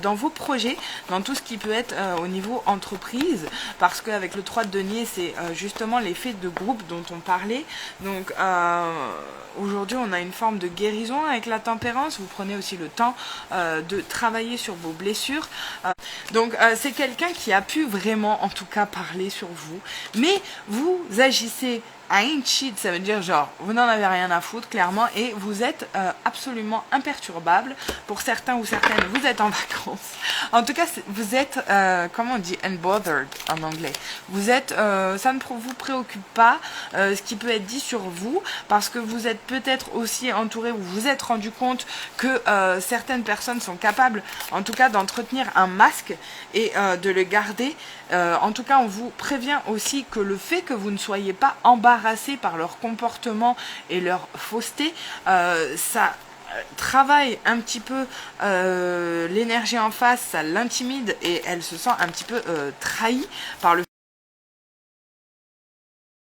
dans vos projets, dans tout ce qui peut être au niveau entreprise, parce qu'avec le 3 de denier, c'est justement l'effet de groupe dont on parlait. Donc aujourd'hui, on a une forme de guérison avec la tempérance. Vous prenez aussi le temps de travailler sur vos blessures. Donc c'est quelqu'un qui a pu vraiment, en tout cas, parler sur vous. Mais vous agissez ain't shit, ça veut dire genre, vous n'en avez rien à foutre, clairement, et vous êtes absolument imperturbable. Pour certains ou certaines, vous êtes en vacances. En tout cas, vous êtes, comment on dit, unbothered en anglais. Vous êtes, ça ne vous préoccupe pas ce qui peut être dit sur vous, parce que vous êtes peut-être aussi entouré, ou vous vous êtes rendu compte que certaines personnes sont capables, en tout cas, d'entretenir un masque et de le garder. En tout cas, on vous prévient aussi que le fait que vous ne soyez pas embarrassé par leur comportement et leur fausseté, ça travaille un petit peu l'énergie en face, ça l'intimide et elle se sent un petit peu trahie par le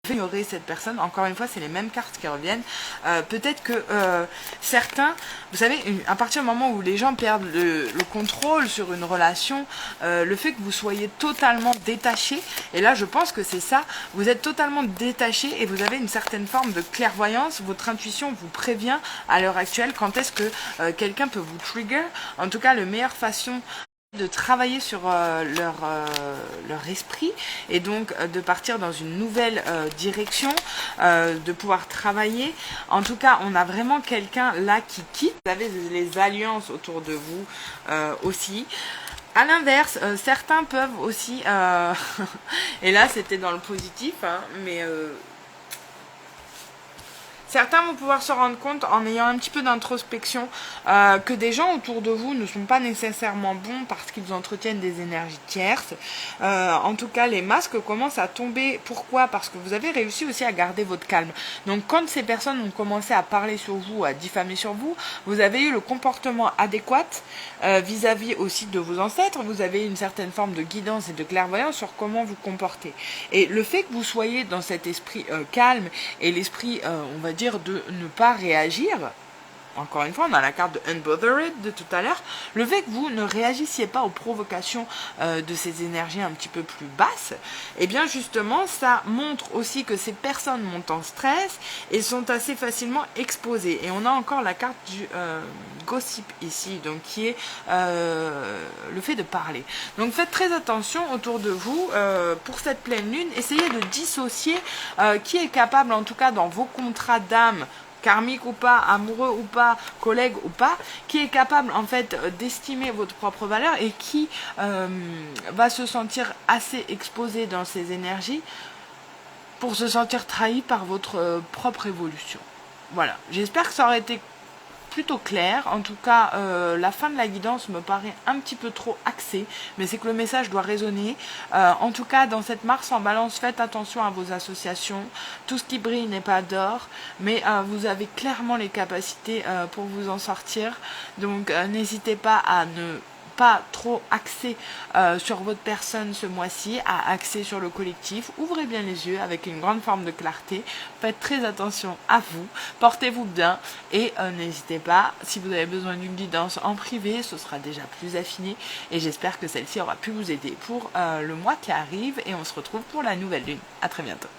ignorer cette personne. Encore une fois, c'est les mêmes cartes qui reviennent. Peut-être que certains, vous savez, à partir du moment où les gens perdent le contrôle sur une relation, le fait que vous soyez totalement détaché, et là je pense que c'est ça, vous êtes totalement détaché et vous avez une certaine forme de clairvoyance, votre intuition vous prévient à l'heure actuelle quand est-ce que quelqu'un peut vous trigger. En tout cas, la meilleure façon de travailler sur leur esprit et donc de partir dans une nouvelle direction, de pouvoir travailler. En tout cas, on a vraiment quelqu'un là qui quitte. Vous avez les alliances autour de vous aussi. À l'inverse, certains peuvent aussi, et là c'était dans le positif, hein, mais Certains vont pouvoir se rendre compte en ayant un petit peu d'introspection que des gens autour de vous ne sont pas nécessairement bons parce qu'ils entretiennent des énergies tierces. En tout cas, les masques commencent à tomber. Pourquoi? Parce que vous avez réussi aussi à garder votre calme. Donc quand ces personnes ont commencé à parler sur vous, à diffamer sur vous, vous avez eu le comportement adéquat vis-à-vis aussi de vos ancêtres. Vous avez une certaine forme de guidance et de clairvoyance sur comment vous comporter. Et le fait que vous soyez dans cet esprit calme et l'esprit, on va dire, de ne pas réagir, encore une fois, on a la carte de Unbothered de tout à l'heure, le fait que vous ne réagissiez pas aux provocations de ces énergies un petit peu plus basses, et bien justement, ça montre aussi que ces personnes montent en stress et sont assez facilement exposées. Et on a encore la carte du gossip ici, donc qui est le fait de parler. Donc faites très attention autour de vous pour cette pleine lune. Essayez de dissocier qui est capable, en tout cas dans vos contrats d'âme, karmique ou pas, amoureux ou pas, collègue ou pas, qui est capable en fait d'estimer votre propre valeur et qui va se sentir assez exposé dans ses énergies pour se sentir trahi par votre propre évolution. Voilà, j'espère que ça aurait été plutôt clair. En tout cas, la fin de la guidance me paraît un petit peu trop axée, mais c'est que le message doit résonner. En tout cas, dans cette Mars en balance, faites attention à vos associations. Tout ce qui brille n'est pas d'or, mais vous avez clairement les capacités pour vous en sortir. Donc, n'hésitez pas à ne pas trop axé sur votre personne ce mois-ci, à axer sur le collectif. Ouvrez bien les yeux avec une grande forme de clarté. Faites très attention à vous. Portez-vous bien et n'hésitez pas, si vous avez besoin d'une guidance en privé, ce sera déjà plus affiné et j'espère que celle-ci aura pu vous aider pour le mois qui arrive et on se retrouve pour la nouvelle lune. À très bientôt.